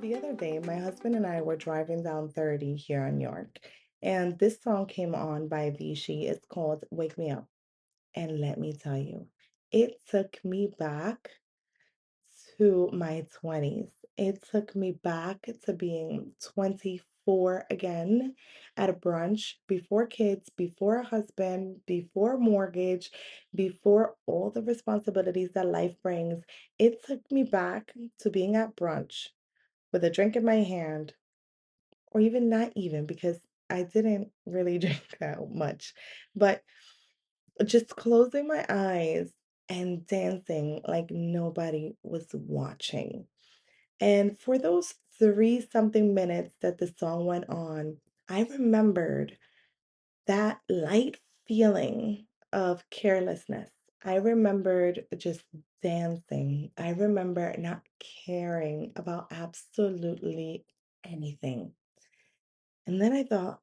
The other day, my husband and I were driving down 30 here in New York, and this song came on by Vichy. It's called Wake Me Up. And let me tell you, it took me back to my 20s. It took me back to being 24 again at a brunch, before kids, before a husband, before mortgage, before all the responsibilities that life brings. It took me back to being at brunch with a drink in my hand, or even not even because I didn't really drink that much, but just closing my eyes and dancing like nobody was watching. And for those three something minutes that the song went on, I remembered that light feeling of carelessness. I remembered just dancing. I remember not caring about absolutely anything. And then I thought,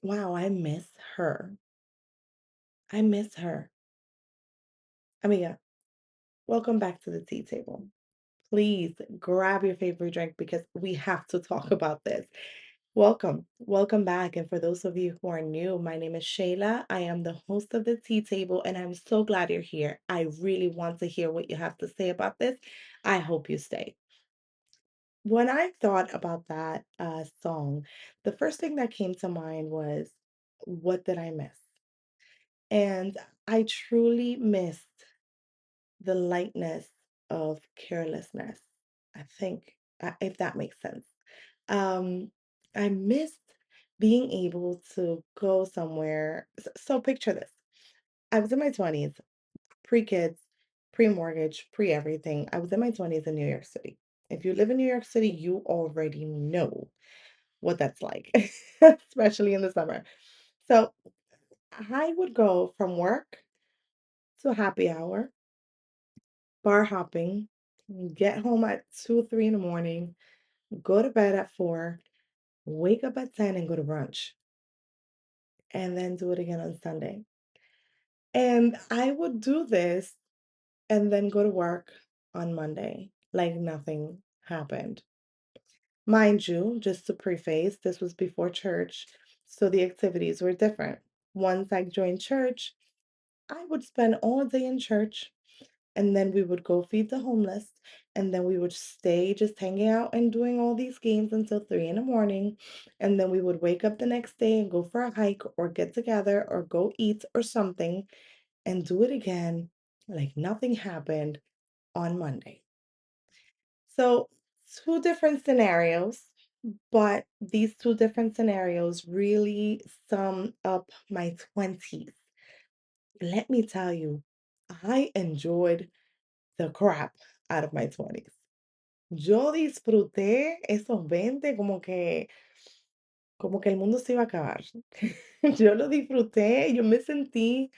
wow, I miss her. I miss her. Amiga, welcome back to the tea table. Please grab your favorite drink because we have to talk about this. Welcome back. And for those of you who are new, my name is Shayla. I am the host of the tea table, and I'm so glad you're here. I really want to hear what you have to say about this. I hope you stay. When I thought about that song, the first thing that came to mind was, what did I miss? And I truly missed the lightness of carelessness. I think, if that makes sense. Um, I missed being able to go somewhere. So picture this. I was in my 20s, pre-kids, pre-mortgage, pre-everything. I was in my 20s in New York City. If you live in New York City, you already know what that's like, especially in the summer. So I would go from work to happy hour, bar hopping, get home at 2, 3 in the morning, go to bed at 4, wake up at 10 and go to brunch, and then do it again on Sunday. And I would do this and then go to work on Monday like nothing happened. Mind you, just to preface, this was before church, so the activities were different. Once I joined church, I would spend all day in church, and then we would go feed the homeless, and then we would stay just hanging out and doing all these games until 3 in the morning, and then we would wake up the next day and go for a hike or get together or go eat or something and do it again like nothing happened on Monday. So, two different scenarios, but these two different scenarios really sum up my 20s. Let me tell you, I enjoyed the crap out of my 20s. Yo disfruté esos 20 como que el mundo se iba a acabar. Yo lo disfruté, yo me sentí,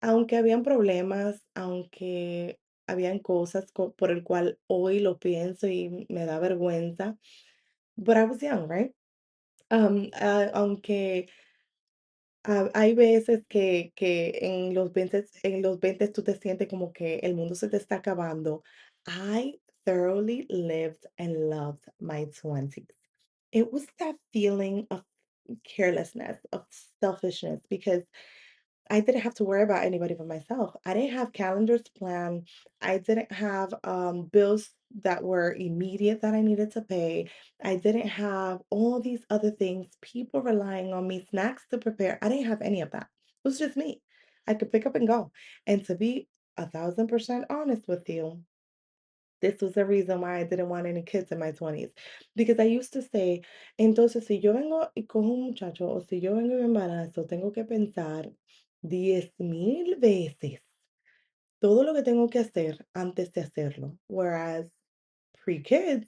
aunque habían problemas, aunque habían cosas por el cual hoy lo pienso y me da vergüenza, but I was young, right? Aunque hay veces que en los 20 tú te sientes como que el mundo se te está acabando. I thoroughly lived and loved my 20s. It was that feeling of carelessness, of selfishness, because I didn't have to worry about anybody but myself. I didn't have calendars planned. I didn't have bills that were immediate that I needed to pay. I didn't have all these other things, people relying on me, snacks to prepare. I didn't have any of that. It was just me. I could pick up and go. And to be 1,000% honest with you, this was the reason why I didn't want any kids in my 20s. Because I used to say, entonces, si yo vengo y cojo un muchacho o si yo vengo y me embarazo, tengo que pensar 10,000 veces todo lo que tengo que hacer antes de hacerlo. Whereas pre-kids,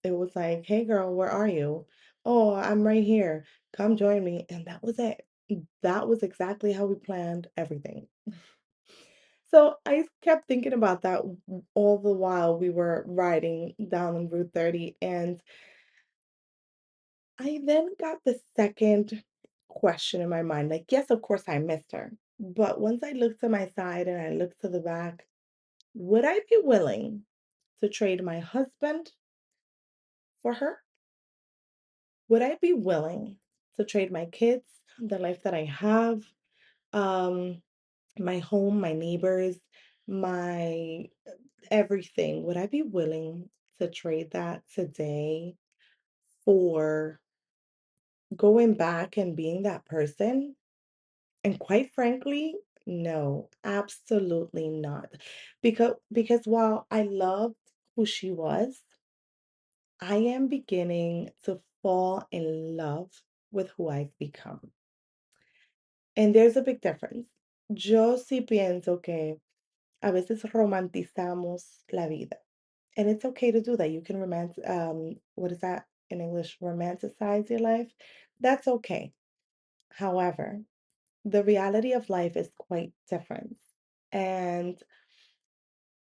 it was like, hey girl, where are you? Oh, I'm right here. Come join me. And that was it. That was exactly how we planned everything. So I kept thinking about that all the while we were riding down on Route 30. And I then got the second question in my mind. Like, yes, of course I missed her. But once I looked to my side and I looked to the back, would I be willing to trade my husband for her? Would I be willing to trade my kids, the life that I have, um, my home, my neighbors, my everything? Would I be willing to trade that today for going back and being that person? And quite frankly, no, absolutely not. Because while I loved who she was, I am beginning to fall in love with who I've become. And there's a big difference. Yo sí pienso que a veces romantizamos la vida. And it's okay to do that. You can what is that in English? Romanticize your life. That's okay. However, the reality of life is quite different. And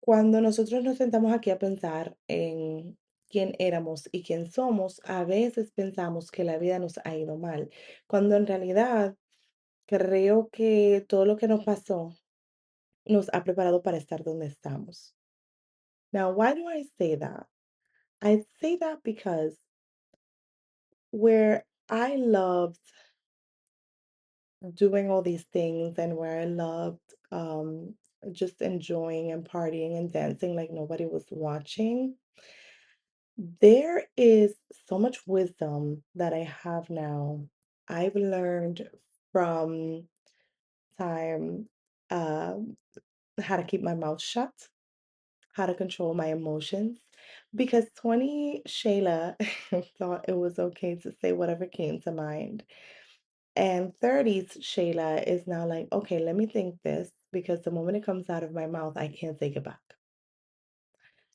cuando nosotros nos sentamos aquí a pensar en quién éramos y quién somos, a veces pensamos que la vida nos ha ido mal, cuando en realidad creo que todo lo que nos pasó nos ha preparado para estar donde estamos. Now, why do I say that? I say that because where I loved doing all these things and where I loved just enjoying and partying and dancing like nobody was watching, there is so much wisdom that I have now. I've learned from time um, how to keep my mouth shut, how to control my emotions. Because 20 Shayla thought it was okay to say whatever came to mind. And 30s Shayla is now like, okay, let me think this because the moment it comes out of my mouth, I can't take it back.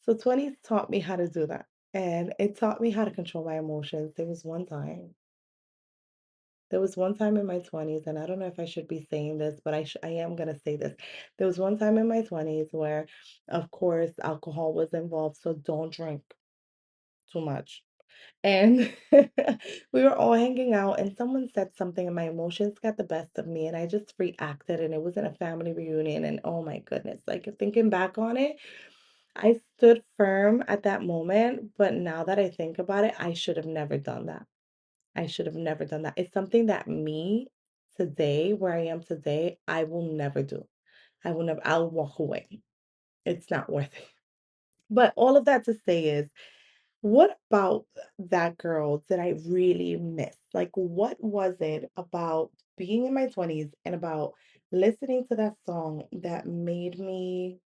So 20s taught me how to do that. And it taught me how to control my emotions. There was one time in my 20s, and I don't know if I should be saying this, but I am going to say this. There was one time in my 20s where, of course, alcohol was involved, so don't drink too much. And we were all hanging out, and someone said something, and my emotions got the best of me, and I just reacted, and it was in a family reunion, and oh my goodness, like thinking back on it, I stood firm at that moment, but now that I think about it, I should have never done that. I should have never done that. It's something that me today, where I am today, I will never do. I'll walk away. It's not worth it. But all of that to say is, what about that girl did I really miss? Like, what was it about being in my 20s and about listening to that song that made me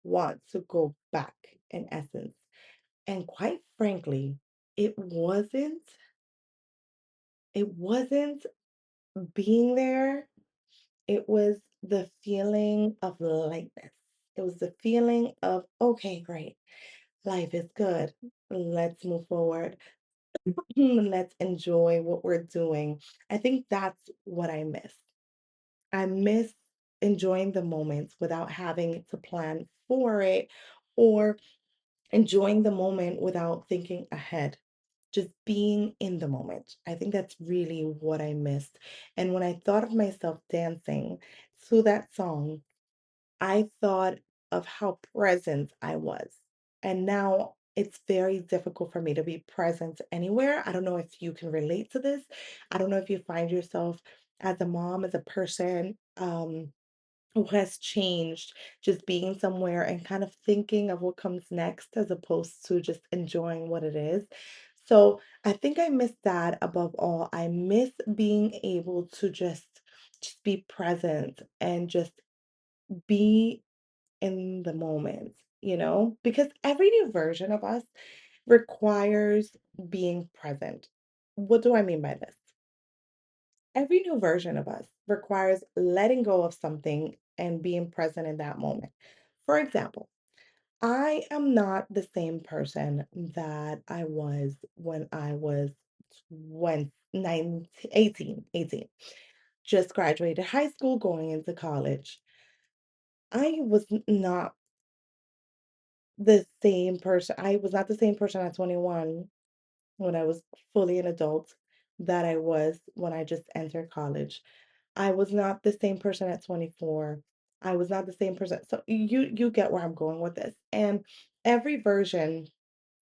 want to go back in essence? And quite frankly, it wasn't, it wasn't being there. It was the feeling of lightness. It was the feeling of, okay, great. Life is good. Let's move forward. Let's enjoy what we're doing. I think that's what I miss. I miss enjoying the moments without having to plan for it or enjoying the moment without thinking ahead. Just being in the moment. I think that's really what I missed. And when I thought of myself dancing to that song, I thought of how present I was. And now it's very difficult for me to be present anywhere. I don't know if you can relate to this. I don't know if you find yourself as a mom, as a person, who has changed just being somewhere and kind of thinking of what comes next as opposed to just enjoying what it is. So I think I miss that above all. I miss being able to just be present and just be in the moment, because every new version of us requires being present. What do I mean by this? Every new version of us requires letting go of something and being present in that moment. For example, I am not the same person that I was when I was 19, 18, just graduated high school, going into college. I was not the same person. I was not the same person at 21 when I was fully an adult that I was when I just entered college. I was not the same person at 24. I was not the same person. So you get where I'm going with this. And every version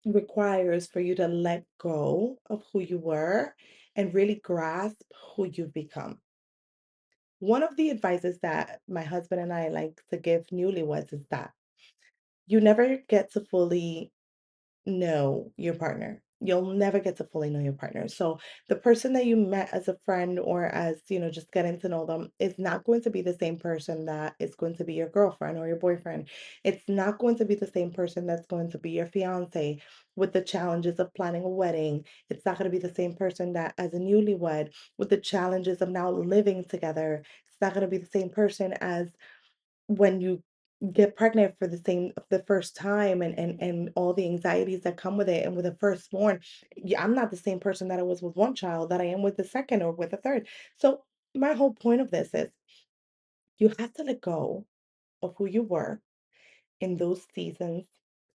requires for you to let go of who you were and really grasp who you've become. One of the advices that my husband and I like to give newlyweds is that you never get to fully know your partner. You'll never get to fully know your partner. So the person that you met as a friend or as, just getting to know them is not going to be the same person that is going to be your girlfriend or your boyfriend. It's not going to be the same person that's going to be your fiance with the challenges of planning a wedding. It's not going to be the same person that as a newlywed with the challenges of now living together. It's not going to be the same person as when you get pregnant for the first time and all the anxieties that come with it and with a firstborn. Yeah, I'm not the same person that I was with one child that I am with the second or with the third. So my whole point of this is you have to let go of who you were in those seasons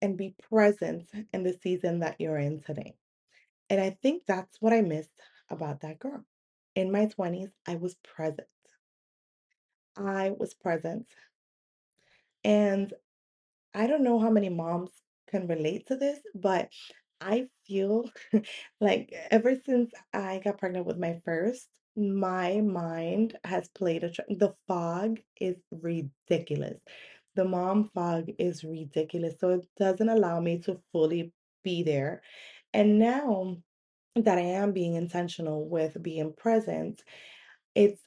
and be present in the season that you're in today. And I think that's what I missed about that girl. In my 20s, I was present. I was present. And I don't know how many moms can relate to this, but I feel like ever since I got pregnant with my first, my mind has played the fog is ridiculous. The mom fog is ridiculous. So it doesn't allow me to fully be there. And now that I am being intentional with being present, it's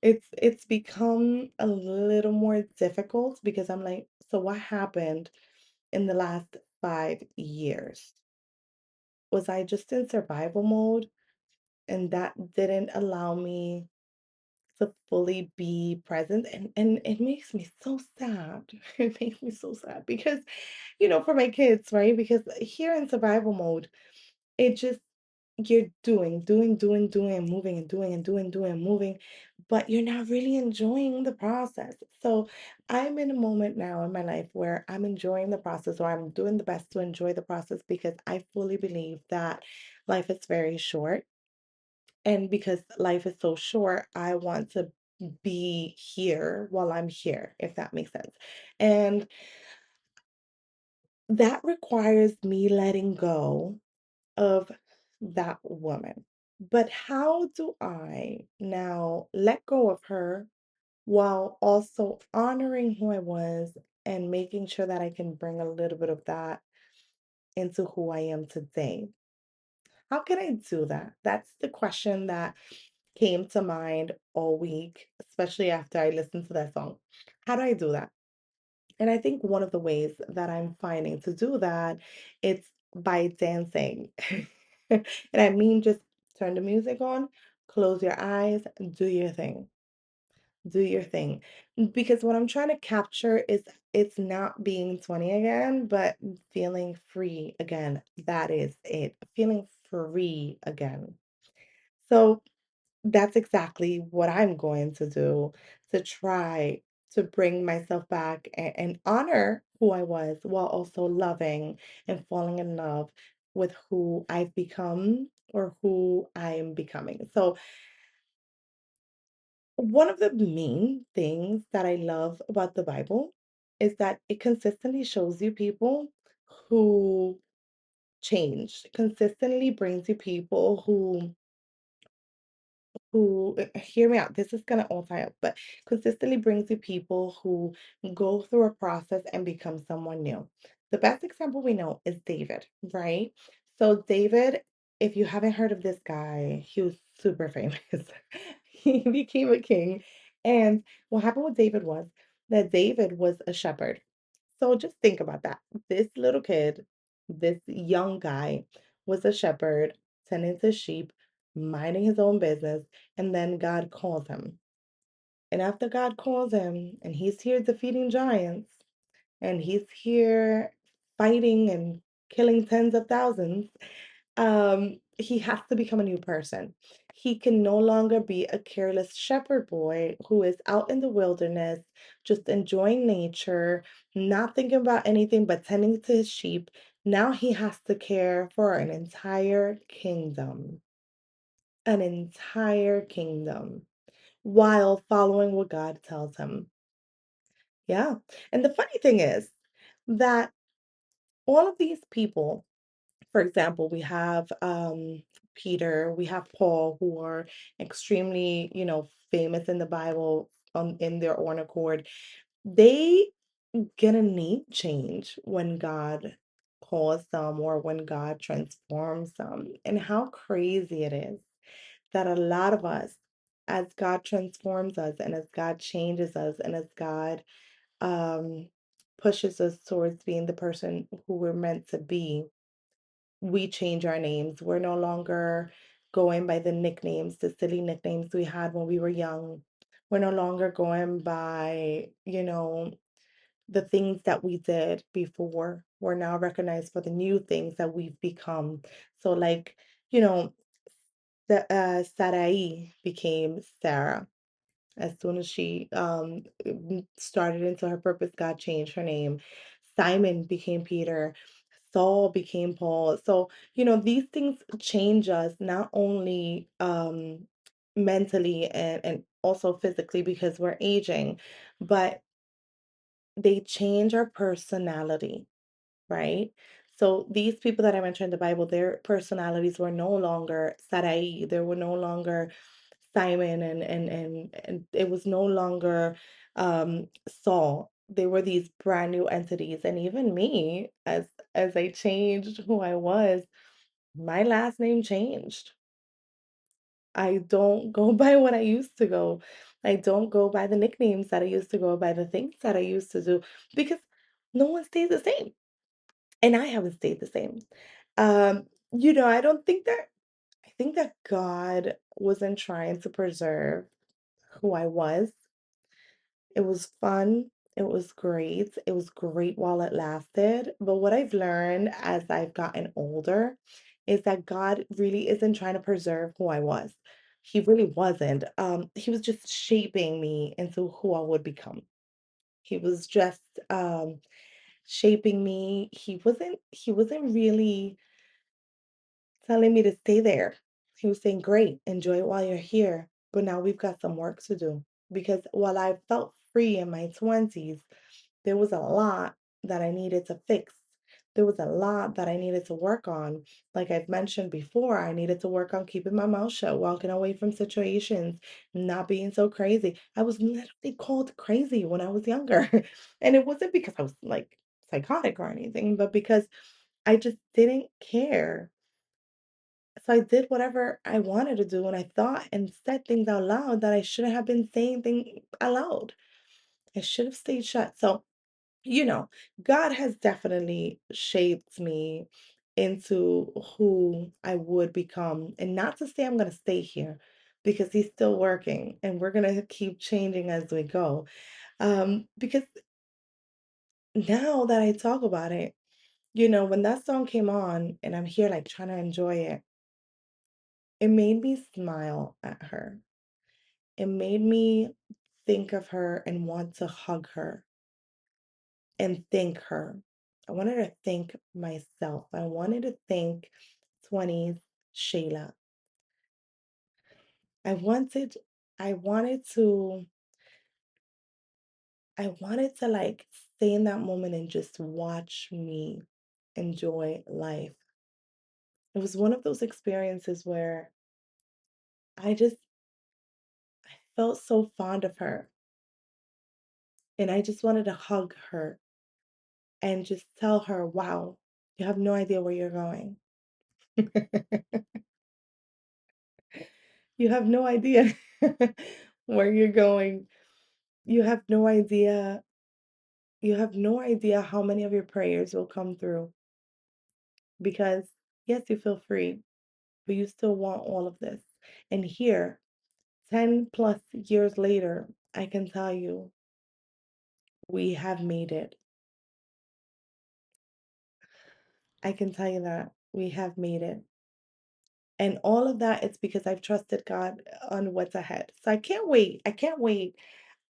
it's become a little more difficult because I'm like, so what happened in the last 5 years? Was I just in survival mode and that didn't allow me to fully be present? And it makes me so sad. It makes me so sad because, for my kids, right? Because here in survival mode, it just you're doing, and moving and doing and doing and moving, but you're not really enjoying the process. So I'm in a moment now in my life where I'm enjoying the process, or I'm doing the best to enjoy the process because I fully believe that life is very short. And because life is so short, I want to be here while I'm here, if that makes sense. And that requires me letting go of that woman. But how do I now let go of her while also honoring who I was and making sure that I can bring a little bit of that into who I am today? How can I do that? That's the question that came to mind all week, especially after I listened to that song. How do I do that? And I think one of the ways that I'm finding to do that, it's by dancing. And I mean just turn the music on, close your eyes, do your thing. Do your thing. Because what I'm trying to capture is it's not being 20 again, but feeling free again. That is it. Feeling free again. So that's exactly what I'm going to do to try to bring myself back and honor who I was while also loving and falling in love with who I've become or who I am becoming. So, one of the main things that I love about the Bible is that it consistently shows you people who change, consistently brings you people who hear me out. This is gonna all tie up, but consistently brings you people who go through a process and become someone new. The best example we know is David, right? So David, if you haven't heard of this guy, he was super famous. He became a king. And what happened with David was that David was a shepherd. So just think about that. This little kid, this young guy, was a shepherd, tending to sheep, minding his own business, and then God calls him. And after God calls him, and he's here defeating giants, and he's here fighting and killing tens of thousands, he has to become a new person. He can no longer be a careless shepherd boy who is out in the wilderness, just enjoying nature, not thinking about anything but tending to his sheep. Now he has to care for an entire kingdom, while following what God tells him. Yeah. And the funny thing is that all of these people, for example, we have Peter, we have Paul, who are extremely, famous in the Bible, in their own accord. They gonna need change when God calls them or when God transforms them. And how crazy it is that a lot of us, as God transforms us and as God changes us and as God um, pushes us towards being the person who we're meant to be, we change our names. We're no longer going by the nicknames, the silly nicknames we had when we were young. We're no longer going by, the things that we did before. We're now recognized for the new things that we've become. So, like, you know, the Sarai became Sarah. As soon as she started into her purpose, God changed her name. Simon became Peter. Saul became Paul. So, these things change us not only mentally and also physically because we're aging, but they change our personality, right? So these people that I mentioned in the Bible, their personalities were no longer Sarai, they were no longer Simon and it was no longer Saul. They were these brand new entities. And even me, as I changed who I was, my last name changed. I don't go by what I used to go. I don't go by the nicknames that I used to go by, the things that I used to do, because no one stays the same. And I haven't stayed the same. I don't think that I think that God wasn't trying to preserve who I was. It was fun. It was great. It was great while it lasted. But what I've learned as I've gotten older is that God really isn't trying to preserve who I was. He really wasn't. He was just shaping me into who I would become. He was just shaping me. He wasn't really telling me to stay there. He was saying, great, enjoy it while you're here. But now we've got some work to do. Because while I felt free in my 20s, there was a lot that I needed to fix. There was a lot that I needed to work on. Like I've mentioned before, I needed to work on keeping my mouth shut, walking away from situations, not being so crazy. I was literally called crazy when I was younger. And it wasn't because I was like psychotic or anything, but because I just didn't care. So I did whatever I wanted to do, and I thought and said things out loud that I shouldn't have been saying things aloud. I should have stayed shut. So, you know, God has definitely shaped me into who I would become. And not to say I'm going to stay here because He's still working and we're going to keep changing as we go. Because now that I talk about it, when that song came on and I'm here like trying to enjoy it, it made me smile at her. It made me think of her and want to hug her and thank her. I wanted to thank myself. I wanted to thank 20s Shayla. I wanted I wanted to like stay in that moment and just watch me enjoy life. It was one of those experiences where I just felt so fond of her and I just wanted to hug her and just tell her, wow, you have no idea where you're going. You have no idea where you're going. You have no idea. You have no idea how many of your prayers will come through because, yes, you feel free, but you still want all of this. And here, 10 plus years later, I can tell you, we have made it. I can tell you that we have made it. And all of that is because I've trusted God on what's ahead. So I can't wait. I can't wait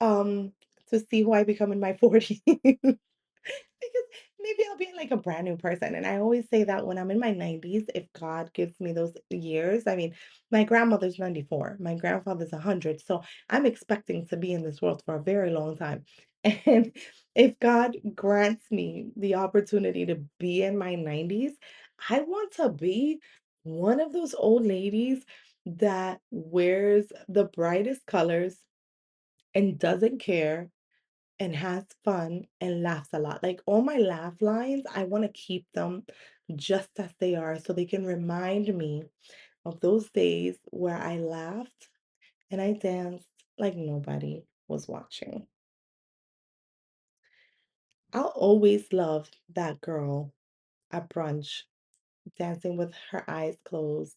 um to see who I become in my 40s. Because maybe about being like a brand new person. And I always say that when I'm in my 90s, if God gives me those years, I mean, my grandmother's 94, my grandfather's 100. So I'm expecting to be in this world for a very long time. And if God grants me the opportunity to be in my 90s, I want to be one of those old ladies that wears the brightest colors and doesn't care and has fun and laughs a lot. Like all my laugh lines, I want to keep them just as they are so they can remind me of those days where I laughed and I danced like nobody was watching. I'll always love that girl at brunch dancing with her eyes closed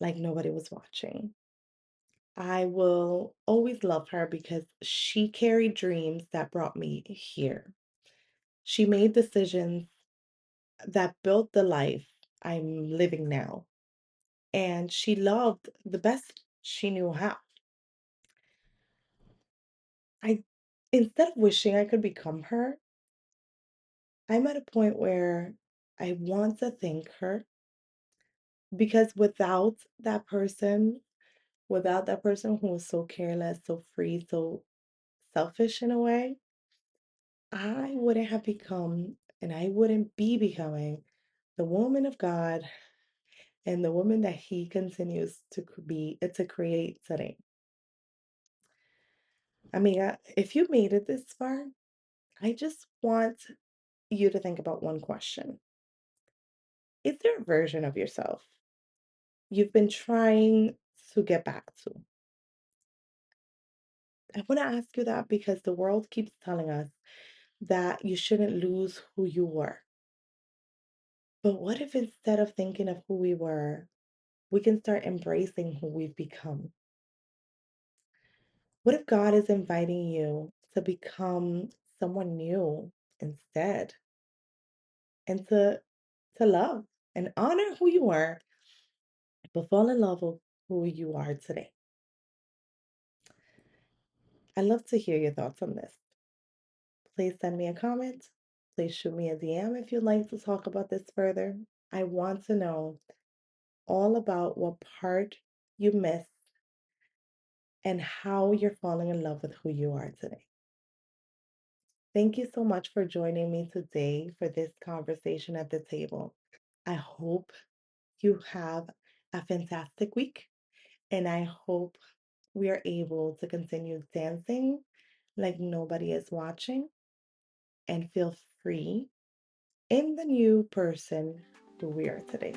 like nobody was watching. I will always love her because she carried dreams that brought me here. She made decisions that built the life I'm living now. And she loved the best she knew how. I Instead of wishing I could become her, I'm at a point where I want to thank her because without that person who was so careless, so free, so selfish in a way, I wouldn't have become and I wouldn't be becoming the woman of God and the woman that he continues to create today. I mean, if you made it this far, I just want you to think about one question. Is there a version of yourself you've been trying to get back to? I want to ask you that because the world keeps telling us that you shouldn't lose who you were. But what if instead of thinking of who we were, we can start embracing who we've become? What if God is inviting you to become someone new instead and to love and honor who you are, but fall in love with who you are today? I'd love to hear your thoughts on this. Please send me a comment. Please shoot me a DM if you'd like to talk about this further. I want to know all about what part you miss and how you're falling in love with who you are today. Thank you so much for joining me today for this conversation at the table. I hope you have a fantastic week, and I hope we are able to continue dancing like nobody is watching and feel free in the new person who we are today.